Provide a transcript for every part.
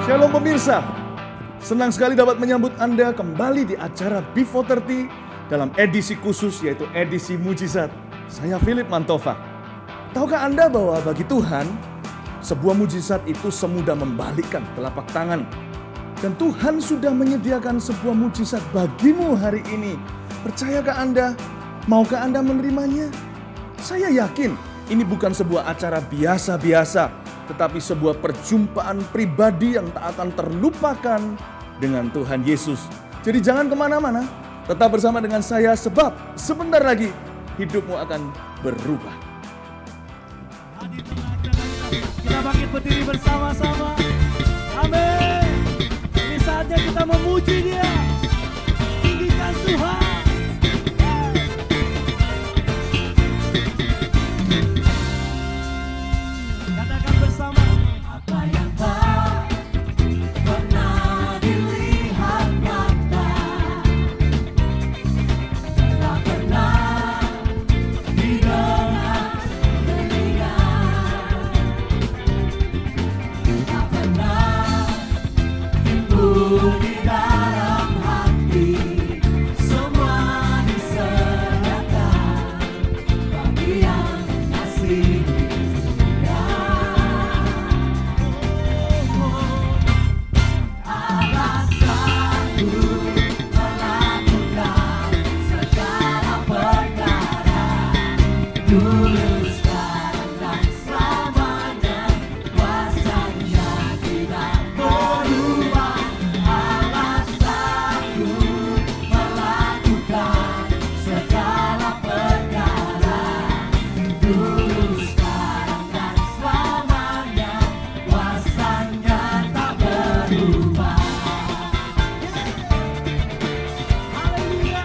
Shalom pemirsa, senang sekali dapat menyambut Anda kembali di acara Before 30 dalam edisi khusus yaitu edisi mujizat. Saya Philip Mantova. Tahukah Anda bahwa bagi Tuhan, sebuah mujizat itu semudah membalikkan telapak tangan. Dan Tuhan sudah menyediakan sebuah mujizat bagimu hari ini. Percayakah Anda? Maukah Anda menerimanya? Saya yakin ini bukan sebuah acara biasa-biasa, tetapi sebuah perjumpaan pribadi yang tak akan terlupakan dengan Tuhan Yesus. Jadi jangan kemana-mana, tetap bersama dengan saya sebab sebentar lagi hidupmu akan berubah. Kita bangkit berdiri bersama-sama. Amin. Ini saatnya kita memuji Dia. Tinggikan Tuhan. Katakan bersama. Apa yang tak pernah dilihat mata, tak pernah didengar telinga, tak pernah timbul di dalam hati, semua diserahkan bagi yang kasih Dia. Alasanku melakukan segala perkara, dulu, sekarang, dan selamanya, kuasanya tidak berubah. Alasanku melakukan segala perkara, dulu, sekarang, dan selamanya, kuasanya tak berubah. Haleluya.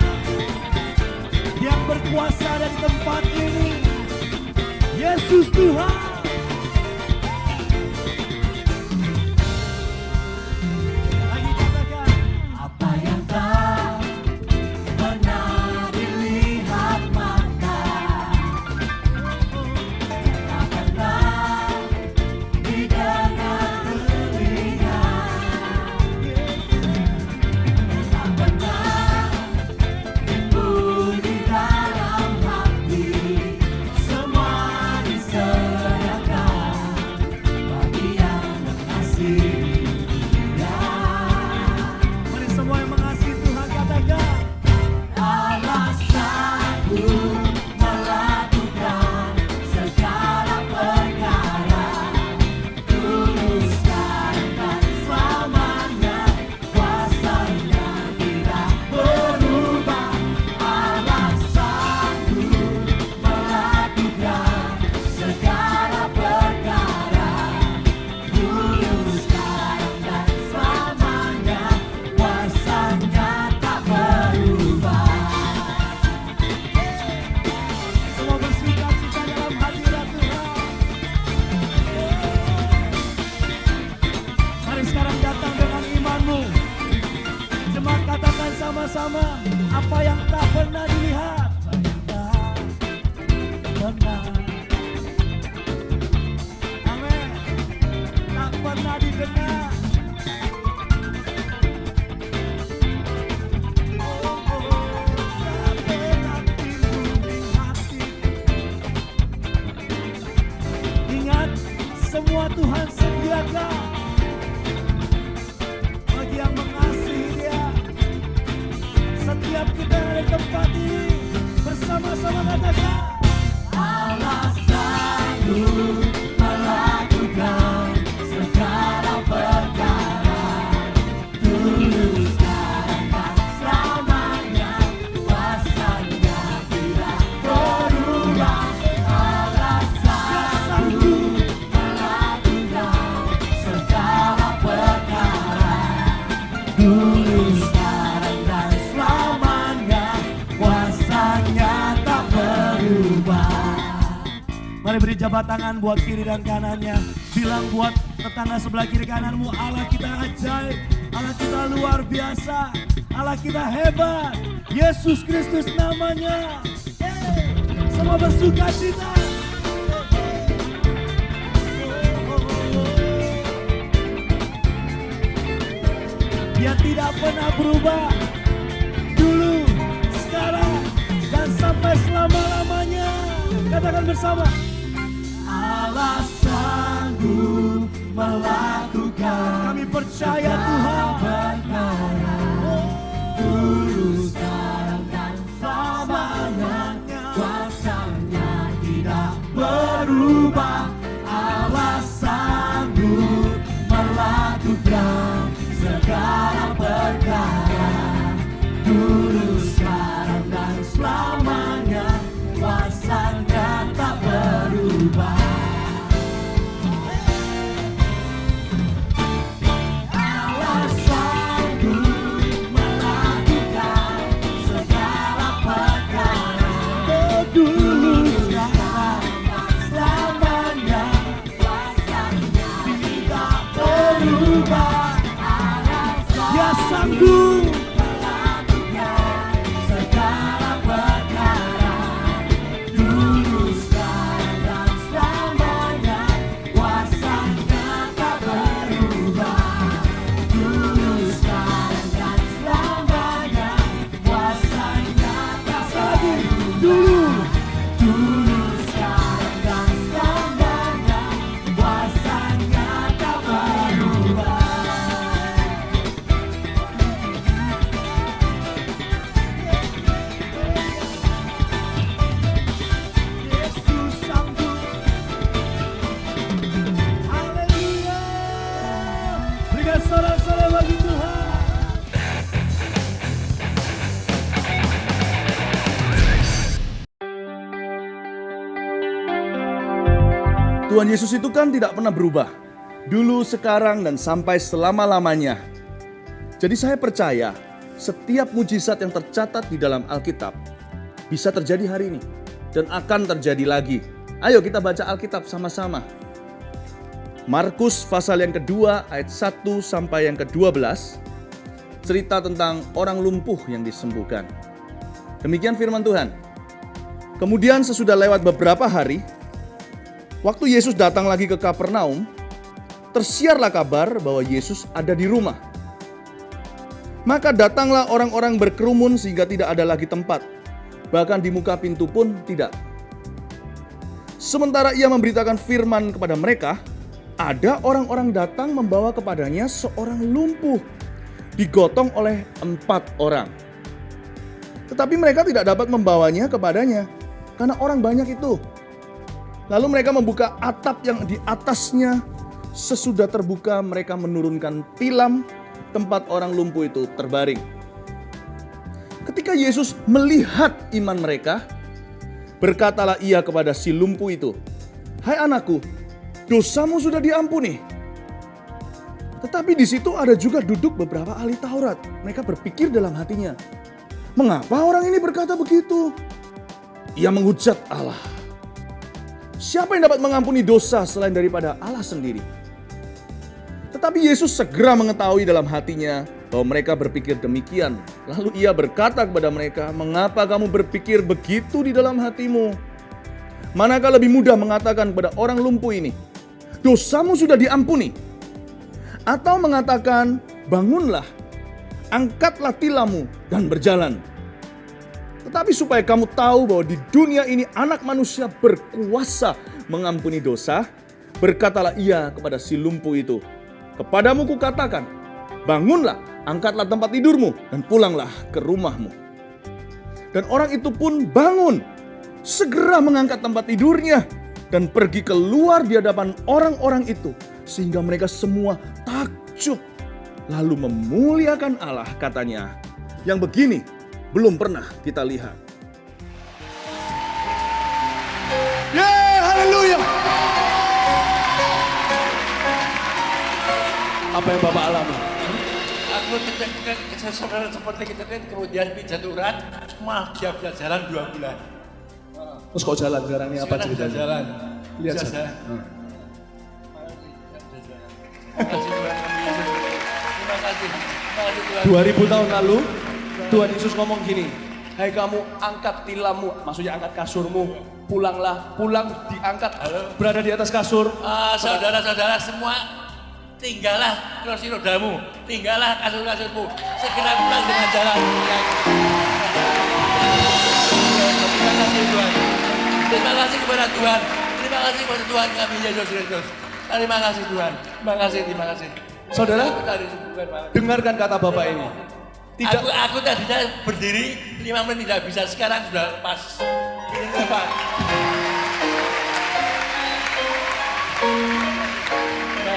Yang berkuasa dari tempat ini, Yesus Tuhan. Lagi katakan, apa yang tak pernah dilihat mata, tak pernah didengar telinga, tak pernah timbul di dalam hati, semua diserahkan bagi yang mengasihi Dia. Mari semua yang mengasihi Tuhan katakan, alasanku melakukan segala perkara, dulu, sekarang, dan selamanya, kuasanya tidak berubah. Alasanku melakukan segala perkara, dulu, sekarang, dan selamanya, kuasanya tak berubah. Semua bersukacita dalam hadirat Tuhan. Mari sekarang datang dengan imanmu. Jemaat katakan sama-sama, apa yang tak pernah dilihat, tak pernah. Amin. Tak pernah didengar. Tak pernah timbul di hati. Ingat, semua Tuhan sediakan bagi yang mengasihi Dia. Setiap kita yang ada di tempat ini bersama-sama katakan, alasanku melakukan segala perkara, dulu, sekarang, dan selamanya, kuasanya tidak berubah. Alasanku melakukan segala perkara, dulu, sekarang, dan selamanya, kuasanya tak berubah. Mari beri jabat tangan buat kiri dan kanannya. Bilang buat tetangga sebelah kiri kananmu, Allah kita ajaib, Allah kita luar biasa, Allah kita hebat. Yesus Kristus namanya. Semua bersukacita. tidak pernah berubah. Dulu, sekarang, dan sampai selama-lamanya. Katakan bersama. Allah sanggup melakukan. Kami percaya Tuhan. Dulu, sekarang, dan selamanya. Kuasanya tidak berubah. Allah sanggup melakukan segala perkara. Dulu, sekarang, dan selamanya. Kuasanya tak berubah. Allah sanggup melakukan segala perkara. Dulu, sekarang, dan selamanya. Kuasanya tidak berubah. Dia sanggup melakukan segala perkara. Dulu, sekarang, dan selamanya. Kuasanya tak berubah. Dulu, sekarang, dan selamanya. Kuasanya tak berubah. Dulu, sekarang, dan selamanya. Kuasanya tak berubah. Yesus sanggup. Haleluya. Berikan sorak-sorai bagi Tuhan. Tuhan Yesus itu kan tidak pernah berubah. Dulu, sekarang, dan sampai selama-lamanya. Jadi saya percaya setiap mujizat yang tercatat di dalam Alkitab bisa terjadi hari ini dan akan terjadi lagi. Ayo kita baca Alkitab sama-sama. Markus pasal yang kedua ayat 1 sampai yang ke-12. Cerita tentang orang lumpuh yang disembuhkan. Demikian firman Tuhan. Kemudian sesudah lewat beberapa hari, waktu Yesus datang lagi ke Kapernaum, tersiarlah kabar bahwa Yesus ada di rumah. Maka datanglah orang-orang berkerumun sehingga tidak ada lagi tempat. Bahkan di muka pintu pun tidak. Sementara ia memberitakan firman kepada mereka, ada orang-orang datang membawa kepadanya seorang lumpuh, digotong oleh 4 orang. Tetapi mereka tidak dapat membawanya kepadanya, karena orang banyak itu. Lalu mereka membuka atap yang di atasnya. Sesudah terbuka, mereka menurunkan tilam tempat orang lumpuh itu terbaring. Ketika Yesus melihat iman mereka, berkatalah ia kepada si lumpuh itu, "Hai anakku, dosamu sudah diampuni." Tetapi di situ ada juga duduk beberapa ahli Taurat. Mereka berpikir dalam hatinya, "Mengapa orang ini berkata begitu?" Ia menghujat Allah. Siapa yang dapat mengampuni dosa selain daripada Allah sendiri? Tetapi Yesus segera mengetahui dalam hatinya bahwa mereka berpikir demikian. Lalu ia berkata kepada mereka, "Mengapa kamu berpikir begitu di dalam hatimu? Manakah lebih mudah mengatakan kepada orang lumpuh ini, 'Dosamu sudah diampuni,' atau mengatakan, 'Bangunlah, angkatlah tilammu dan berjalan'? Tetapi supaya kamu tahu bahwa di dunia ini anak manusia berkuasa mengampuni dosa, berkatalah ia kepada si lumpuh itu, 'Kepadamu kukatakan, bangunlah, angkatlah tempat tidurmu dan pulanglah ke rumahmu.' Dan orang itu pun bangun, segera mengangkat tempat tidurnya dan pergi keluar di hadapan orang-orang itu, sehingga mereka semua takjub. Lalu memuliakan Allah, katanya, 'Yang begini belum pernah kita lihat.'" Haleluya. Apa yang Bapak alami? Aku saudara seperti kita kan kemudian pijat urat, semua dia jalan 2 bulan. Terus kok jalan sekarang ini apa Sekarang ceritanya? bisa jalan. Lihat Bisa saya. jalan. Terima kasih Tuhan kami Yesus. Terima kasih Tuhan. 2000 tahun lalu Tuhan Yesus ngomong gini, "Hai kamu, angkat tilammu," maksudnya angkat kasurmu, "pulanglah." Pulang diangkat, berada di atas kasur. Saudara-saudara semua, tinggallah kursi rodamu, tinggallah kasur-kasurmu, segera pulang dengan jalan yang terima kasih Tuhan. Terima kasih kepada Tuhan. Terima kasih kepada Tuhan kami Yesus Kristus. Terima kasih Tuhan. Terima kasih. Saudara, Kita disembuhkan Pak. dengarkan kata Bapak ini. Tidak Aku tadinya berdiri 5 menit tidak bisa, sekarang sudah pas. Ini Pak. Terima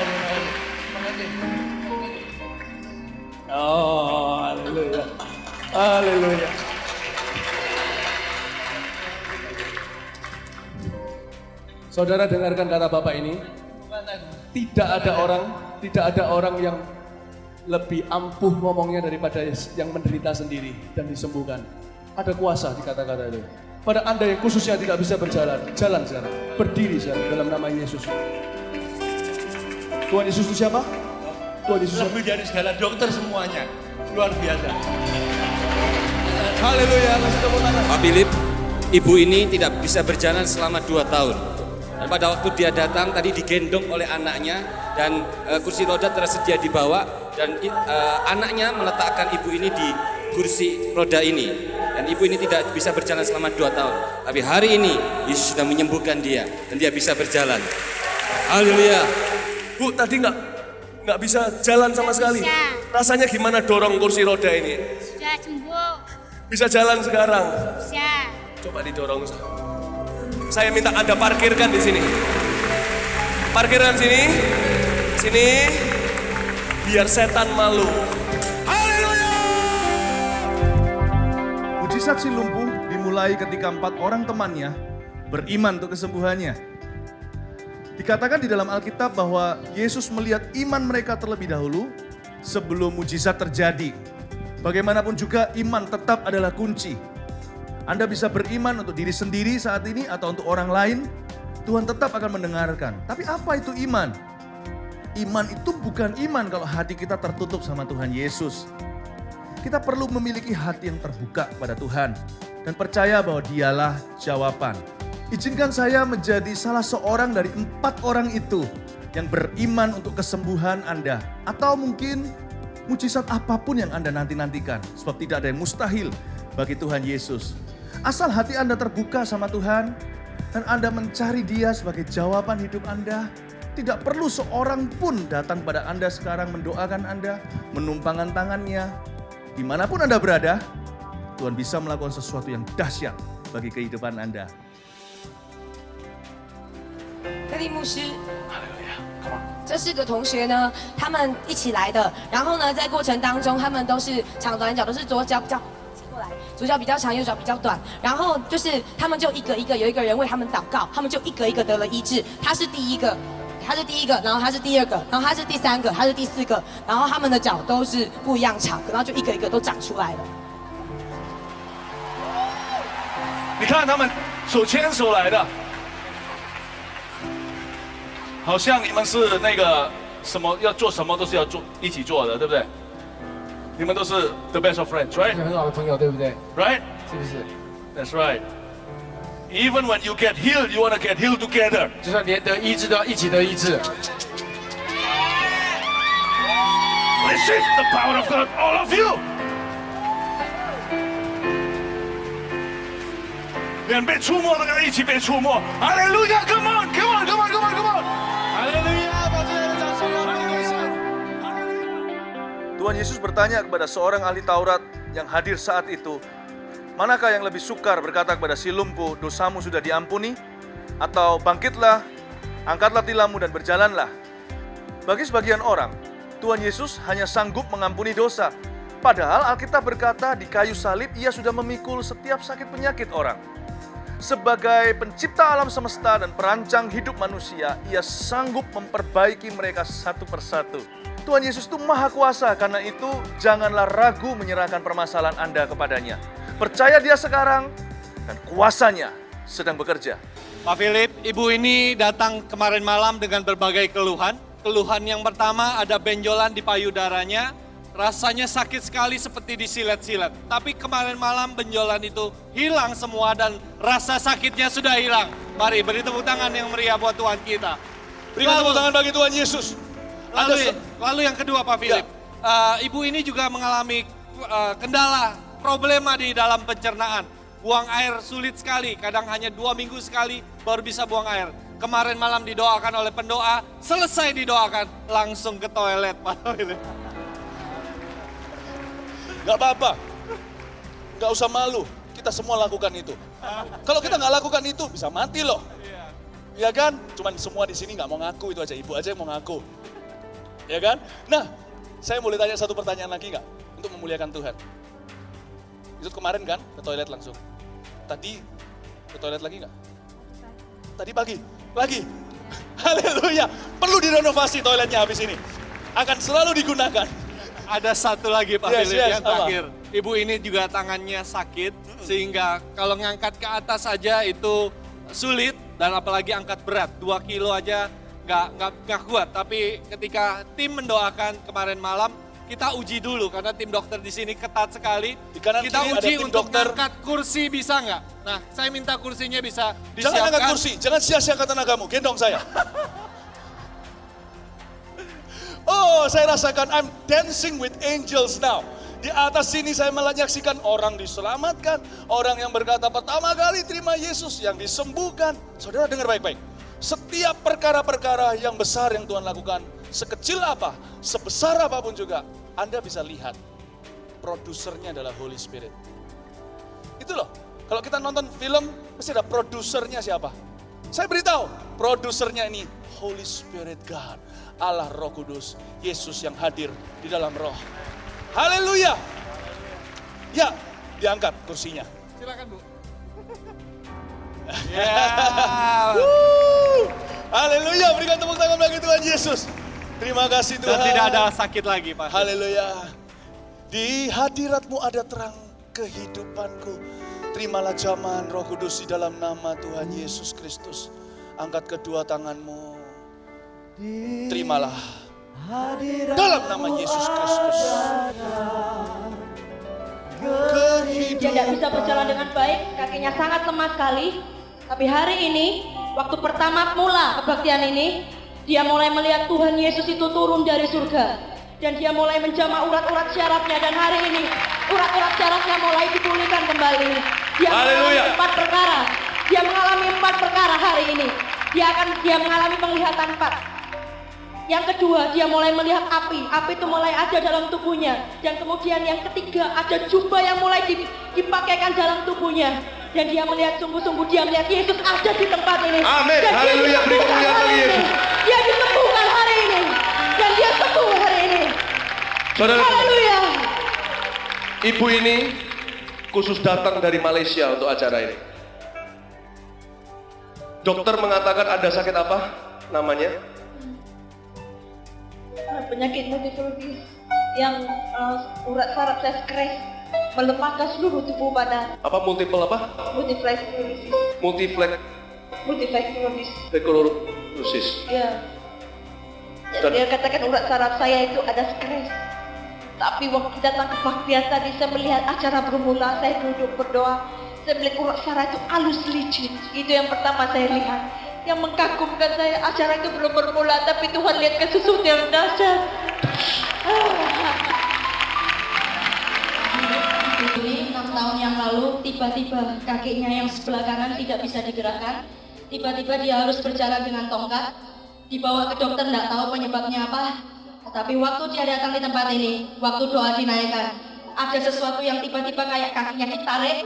kasih. Oh, haleluya. Haleluya. Saudara dengarkan kata Bapak ini. Tidak ada orang yang lebih ampuh ngomongnya daripada yang menderita sendiri dan disembuhkan. Ada kuasa di kata-kata itu. Pada Anda yang khususnya tidak bisa berjalan, jalan sekarang, berdiri sekarang dalam nama Yesus. Tuhan Yesus itu siapa? Tuhan Yesus siapa? Lebih dari segala dokter semuanya. Luar biasa. haleluya, kasih tepuk tangan. Pak Philip, ibu ini tidak bisa berjalan selama 2 tahun. Dan pada waktu dia datang tadi digendong oleh anaknya dan kursi roda tersedia dibawa dan anaknya meletakkan ibu ini di kursi roda ini. Dan ibu ini tidak bisa berjalan selama 2 tahun. Tapi hari ini Yesus sudah menyembuhkan dia dan dia bisa berjalan. Haleluya. Bu, tadi nggak bisa jalan sama sekali. Bisa. Rasanya gimana dorong kursi roda ini? Sudah sembuh. Bisa jalan sekarang? Bisa. Coba didorong. Saya minta Anda parkirkan di sini. Parkirkan sini. Sini. Biar setan malu. Haleluya! Mujizat si lumpuh dimulai ketika 4 orang temannya beriman untuk kesembuhannya. Dikatakan di dalam Alkitab bahwa Yesus melihat iman mereka terlebih dahulu sebelum mujizat terjadi. Bagaimanapun juga iman tetap adalah kunci. Anda bisa beriman untuk diri sendiri saat ini atau untuk orang lain, Tuhan tetap akan mendengarkan. Tapi apa itu iman? Iman itu bukan iman kalau hati kita tertutup sama Tuhan Yesus. Kita perlu memiliki hati yang terbuka pada Tuhan dan percaya bahwa Dialah jawaban. Izinkan saya menjadi salah seorang dari 4 orang itu yang beriman untuk kesembuhan Anda. Atau mungkin mujizat apapun yang Anda nanti-nantikan. Sebab tidak ada yang mustahil bagi Tuhan Yesus. Asal hati Anda terbuka sama Tuhan dan Anda mencari Dia sebagai jawaban hidup Anda, tidak perlu seorang pun datang pada Anda sekarang mendoakan Anda, menumpangkan tangannya. Dimanapun Anda berada, Tuhan bisa melakukan sesuatu yang dahsyat bagi kehidupan Anda. 特利牧师，这4个同学呢，他们一起来的。然后呢，在过程当中，他们都是长短脚，都是左脚比较过来，左脚比较长，右脚比较短。然后就是他们就一个一个，有一个人为他们祷告，他们就一个一个得了医治。他是第一个，然后他是第2个，然后他是第3个，他是第4个，然后他们的脚都是不一样长，然后就一个一个都长出来了。你看他们手牵手来的，好像你们是那个什么要做什么都是要做一起做的，对不对？你们都是 the best of friends, right? 很好的朋友，对不对？ Right? 是不是？ That's right. Even when you get healed, you want to get healed together. 就算连得医治都要一起得医治。 Receive the power of God, all of you. 连被触摸的跟一起被触摸。哈利路亚 ！Come on, come on, come on, come on, come on. 哈利路亚！把最后的掌声要给我们。 Tuhan Yesus bertanya kepada seorang ahli Taurat yang hadir saat itu, manakah yang lebih sukar berkata kepada si lumpuh, dosamu sudah diampuni? Atau bangkitlah, angkatlah tilammu dan berjalanlah. Bagi sebagian orang, Tuhan Yesus hanya sanggup mengampuni dosa. Padahal Alkitab berkata di kayu salib ia sudah memikul setiap sakit penyakit orang. Sebagai pencipta alam semesta dan perancang hidup manusia, ia sanggup memperbaiki mereka satu persatu. Tuhan Yesus itu maha kuasa, karena itu janganlah ragu menyerahkan permasalahan Anda kepadanya. Percaya Dia sekarang dan kuasanya sedang bekerja. Pak Philip, ibu ini datang kemarin malam dengan berbagai keluhan. Keluhan yang pertama ada benjolan di payudaranya, rasanya sakit sekali seperti disilet-silet. Tapi kemarin malam benjolan itu hilang semua dan rasa sakitnya sudah hilang. Mari beri tepuk tangan yang meriah buat Tuhan kita. Berikan tepuk tangan bagi Tuhan Yesus. Lalu yang kedua Pak Philip. ibu ini juga mengalami kendala, problema di dalam pencernaan. Buang air sulit sekali, kadang hanya 2 minggu sekali baru bisa buang air. Kemarin malam didoakan oleh pendoa, selesai didoakan, langsung ke toilet. Gak apa-apa, gak usah malu, kita semua lakukan itu. Kalau kita gak lakukan itu, bisa mati loh. Ya kan? Cuman semua di sini gak mau ngaku, itu aja, ibu aja yang mau ngaku. Ya kan? Nah, saya boleh tanya satu pertanyaan lagi gak? Untuk memuliakan Tuhan. Itu kemarin kan, ke toilet langsung. Tadi, ke toilet lagi gak? Tadi pagi, lagi. Haleluya, perlu direnovasi toiletnya habis ini. Akan selalu digunakan. Ada satu lagi Pak Yes, Philip yes, yang terakhir. Ibu ini juga tangannya sakit, sehingga kalau ngangkat ke atas aja itu sulit, dan apalagi angkat berat, 2 kilo aja nggak kuat. Tapi ketika tim mendoakan kemarin malam, kita uji dulu, karena tim dokter di sini ketat sekali. Di kanan Kita kiri ada uji tim untuk dokter. ngangkat kursi, bisa nggak? Nah, saya minta kursinya bisa Jangan angkat disiapkan. kursi, jangan sia-siakan tenagamu, gendong saya. Oh, saya rasakan I'm dancing with angels now. Di atas sini saya menyaksikan orang diselamatkan, orang yang berkata pertama kali terima Yesus, yang disembuhkan. Saudara dengar baik-baik. Setiap perkara-perkara yang besar yang Tuhan lakukan, sekecil apa, sebesar apapun juga, Anda bisa lihat. Produsernya adalah Holy Spirit. Itu loh, kalau kita nonton film, pasti ada produsernya siapa. Saya beritahu, produsernya ini Holy Spirit God, Allah Roh Kudus, Yesus yang hadir di dalam roh. Haleluya. Ya, diangkat kursinya. Silakan Bu. Haleluya, berikan tepuk tangan bagi Tuhan Yesus. Terima kasih Tuhan. Dan tidak ada sakit lagi Pak. Haleluya. Di hadirat-Mu ada terang kehidupanku. Terimalah jamahan Roh Kudus di dalam nama Tuhan Yesus Kristus. Angkat kedua tanganmu. Terimalah dalam nama Yesus Kristus. Dia tidak bisa berjalan dengan baik, kakinya sangat lemah sekali. Tapi hari ini, waktu pertama mula kebaktian ini, dia mulai melihat Tuhan Yesus itu turun dari surga. Dan dia mulai menjamah urat-urat syarafnya, dan hari ini urat-urat syarafnya mulai dipulihkan kembali. Dia mengalami 4 perkara. Dia mengalami 4 perkara hari ini. Dia mengalami penglihatan 4. Yang kedua, dia mulai melihat api. Api itu mulai ada dalam tubuhnya. Dan kemudian yang ketiga, ada jubah yang mulai dipakaikan dalam tubuhnya. Dan dia melihat sungguh-sungguh, dia melihat Yesus ada di tempat ini. Amin. Dan Haleluya. dia disembuhkan hari ini. Dia disembuhkan hari ini. Dan dia sembuh hari ini. Saudara, Haleluya. ibu ini khusus datang dari Malaysia untuk acara ini. Dokter mengatakan ada sakit apa namanya? Penyakit multifungsi yang urat saraf saya stres melemahkan seluruh tubuh badan. Apa multiple apa? Multiplex sclerosis. Multiplex sclerosis. Ya. Dia katakan urat saraf saya itu ada stres. Tapi waktu datang ke kebaktian tadi, saya melihat acara bermula, saya duduk berdoa, saya melihat urat saraf itu halus licin. Itu yang pertama saya lihat. Yang mengkagumkan saya, acara itu belum bermula, tapi Tuhan lihat ke sesuatu yang dahsyat. Ini 6 tahun yang lalu, tiba-tiba kakinya yang sebelah kanan tidak bisa digerakkan. Tiba-tiba dia harus berjalan dengan tongkat. Dibawa ke dokter, tidak tahu penyebabnya apa. Tapi waktu dia datang di tempat ini, waktu doa dinaikkan, ada sesuatu yang tiba-tiba kayak kakinya ditarik.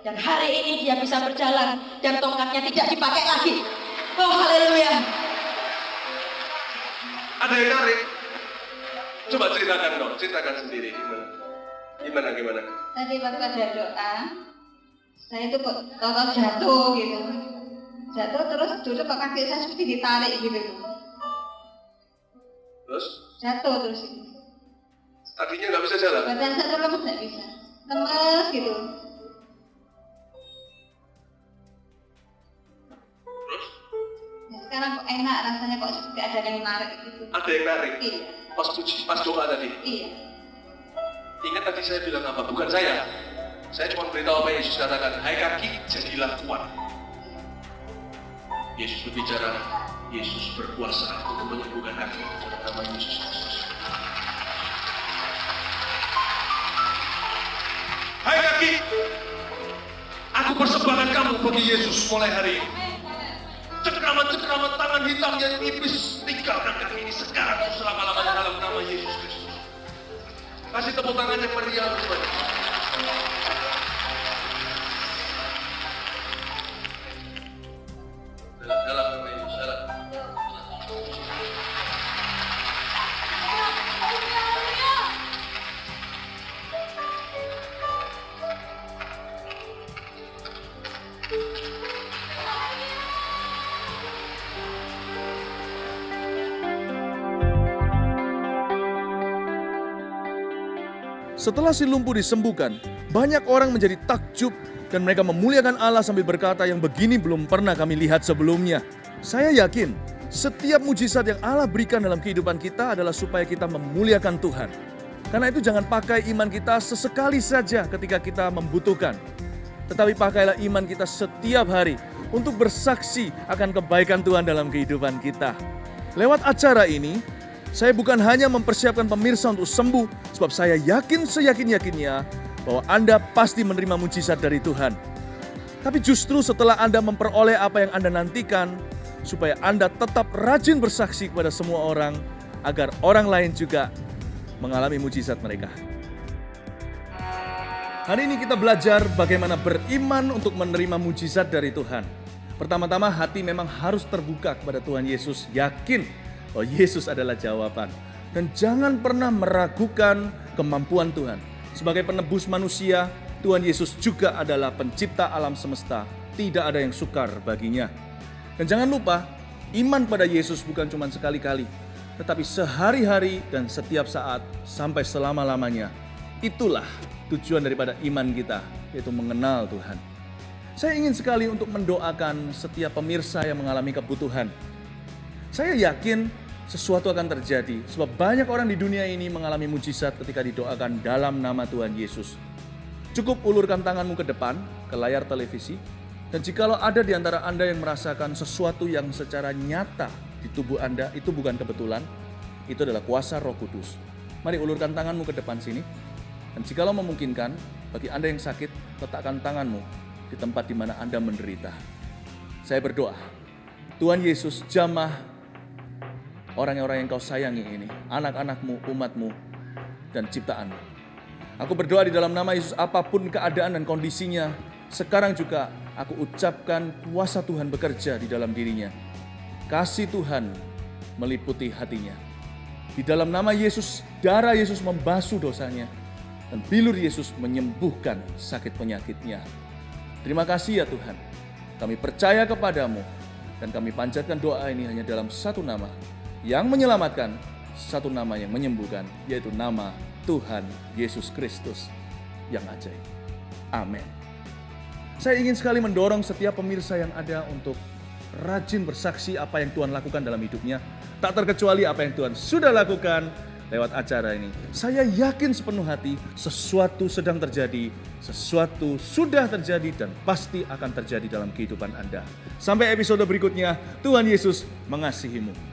Dan hari ini dia bisa berjalan, dan tongkatnya tidak dipakai lagi. Oh, haleluya. Ada yang narik? Coba ceritakan dong, ceritakan sendiri gimana? Tadi waktu ada doa, saya itu kok jatuh gitu. Jatuh terus duduk kok kaki saya seperti ditarik gitu. Terus? Jatuh terus. Tadinya nggak bisa jalan? Badan saya tuh lemes nggak bisa. Lemes gitu. Terus? Ya, sekarang kok enak rasanya, kok seperti ada yang narik gitu. Ada yang narik? Iya. Pas doa tadi? Iya. Ingat tadi saya bilang apa? Bukan saya. Saya cuma beritahu apa Yesus katakan. Hai kaki, jadilah kuat. Yesus berbicara, Yesus berkuasa untuk menyembuhkan kaki dalam nama Yesus Kristus. lagi. Aku persembahkan kamu bagi Yesus mulai hari ini. Cekraman-cekraman tangan hitam yang iblis tinggalkan kami ini sekarang selama-lamanya dalam nama Yesus Kristus. Kasih tepuk tangan yang meriah kepada dalam nama Yesus. Setelah si lumpuh disembuhkan, banyak orang menjadi takjub dan mereka memuliakan Allah sambil berkata, yang begini belum pernah kami lihat sebelumnya. Saya yakin setiap mujizat yang Allah berikan dalam kehidupan kita adalah supaya kita memuliakan Tuhan. Karena itu jangan pakai iman kita sesekali saja ketika kita membutuhkan. Tetapi pakailah iman kita setiap hari untuk bersaksi akan kebaikan Tuhan dalam kehidupan kita. Lewat acara ini, saya bukan hanya mempersiapkan pemirsa untuk sembuh, sebab saya yakin seyakin-yakinnya bahwa Anda pasti menerima mujizat dari Tuhan. Tapi justru setelah Anda memperoleh apa yang Anda nantikan, supaya Anda tetap rajin bersaksi kepada semua orang, agar orang lain juga mengalami mujizat mereka. Hari ini kita belajar bagaimana beriman untuk menerima mujizat dari Tuhan. Pertama-tama hati memang harus terbuka kepada Tuhan Yesus, yakin bahwa Yesus adalah jawaban. Dan jangan pernah meragukan kemampuan Tuhan. Sebagai penebus manusia, Tuhan Yesus juga adalah pencipta alam semesta. Tidak ada yang sukar baginya. Dan jangan lupa, iman pada Yesus bukan cuma sekali-kali, tetapi sehari-hari dan setiap saat sampai selama-lamanya. Itulah tujuan daripada iman kita, yaitu mengenal Tuhan. Saya ingin sekali untuk mendoakan setiap pemirsa yang mengalami kebutuhan. Saya yakin sesuatu akan terjadi, sebab banyak orang di dunia ini mengalami mujizat ketika didoakan dalam nama Tuhan Yesus. Cukup ulurkan tanganmu ke depan, ke layar televisi, dan jikalau ada di antara Anda yang merasakan sesuatu yang secara nyata di tubuh Anda, itu bukan kebetulan, itu adalah kuasa Roh Kudus. Mari ulurkan tanganmu ke depan sini, dan jikalau memungkinkan, bagi Anda yang sakit, letakkan tanganmu di tempat di mana Anda menderita. Saya berdoa, Tuhan Yesus jamah orang-orang yang kau sayangi ini, anak-anakmu, umatmu, dan ciptaanmu. Aku berdoa di dalam nama Yesus, apapun keadaan dan kondisinya, sekarang juga aku ucapkan kuasa Tuhan bekerja di dalam dirinya. Kasih Tuhan meliputi hatinya. Di dalam nama Yesus, darah Yesus membasuh dosanya, dan bilur Yesus menyembuhkan sakit penyakitnya. Terima kasih ya Tuhan, kami percaya kepadamu, dan kami panjatkan doa ini hanya dalam satu nama, yang menyelamatkan, satu nama yang menyembuhkan, yaitu nama Tuhan Yesus Kristus yang ajaib. Amin. Saya ingin sekali mendorong setiap pemirsa yang ada untuk rajin bersaksi apa yang Tuhan lakukan dalam hidupnya. Tak terkecuali apa yang Tuhan sudah lakukan lewat acara ini. Saya yakin sepenuh hati sesuatu sedang terjadi, sesuatu sudah terjadi dan pasti akan terjadi dalam kehidupan Anda. Sampai episode berikutnya, Tuhan Yesus mengasihimu.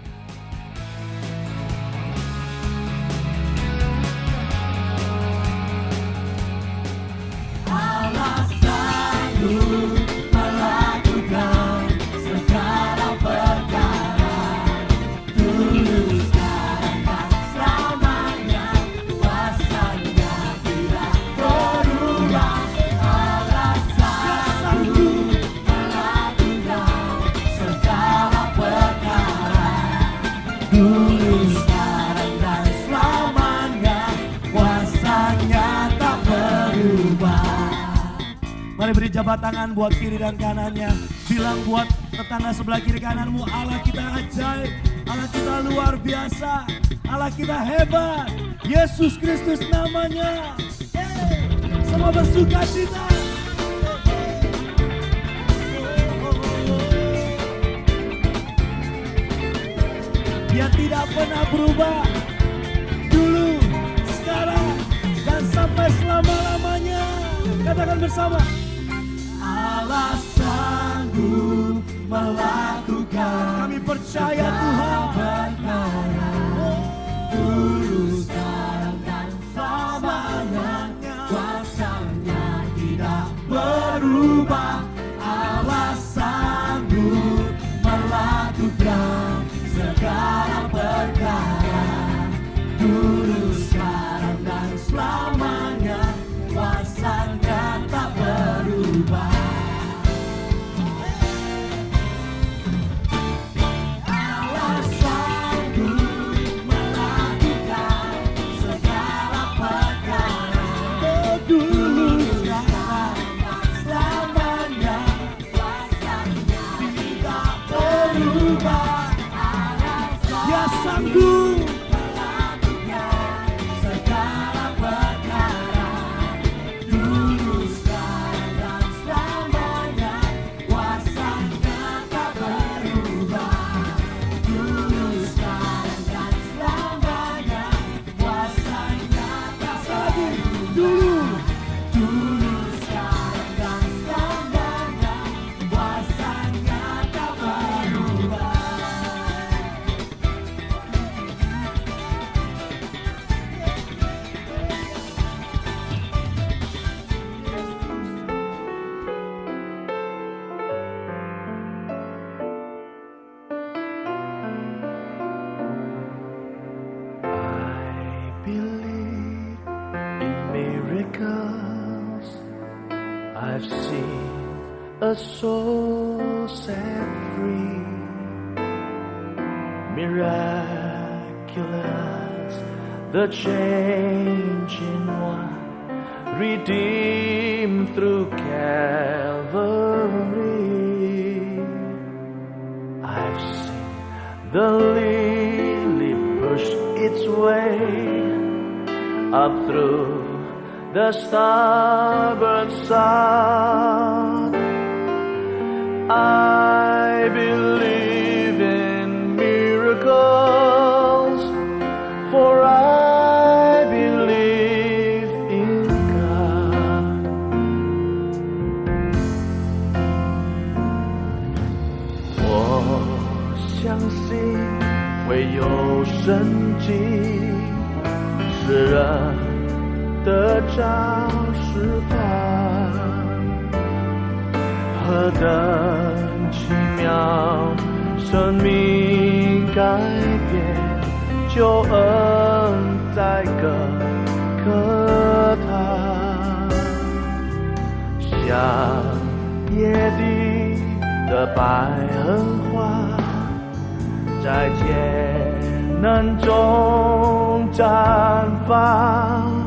Mari beri jabat tangan buat kiri dan kanannya. Bilang buat tetangga sebelah kiri kananmu, Allah kita ajaib, Allah kita luar biasa, Allah kita hebat. Yesus Kristus namanya. Semua bersuka cita. Dia tidak pernah berubah. Dulu, sekarang, dan sampai selama-lamanya. Katakan bersama. Allah sanggup melakukan. Kami percaya Tuhan berkata, dulu sekarang dan selamanya kuasa-Nya di anugerah segala perkara, dulu, sekarang, dan selamanya, kuasanya tak berubah. Allah sanggup melakukan segala perkara, dulu, sekarang, dan selamanya, kuasanya tidak berubah. Dia sanggup melakukan segala perkara, dulu, sekarang, dan selamanya, kuasanya tak berubah. Dulu, sekarang, dan selamanya, kuasanya tak berubah. Dulu, sekarang, dan selamanya, kuasanya tak berubah. I believe in miracles. I've seen a soul set free. Miraculous, the changing one, redeemed through Calvary. I've seen the lily push its way up through the starboard side. I believe in miracles, for I believe in God. 我相信会有神迹，使人得着释放，何等奇妙，生命改变，救恩在各课堂，像野地的百合花，在艰难中绽放。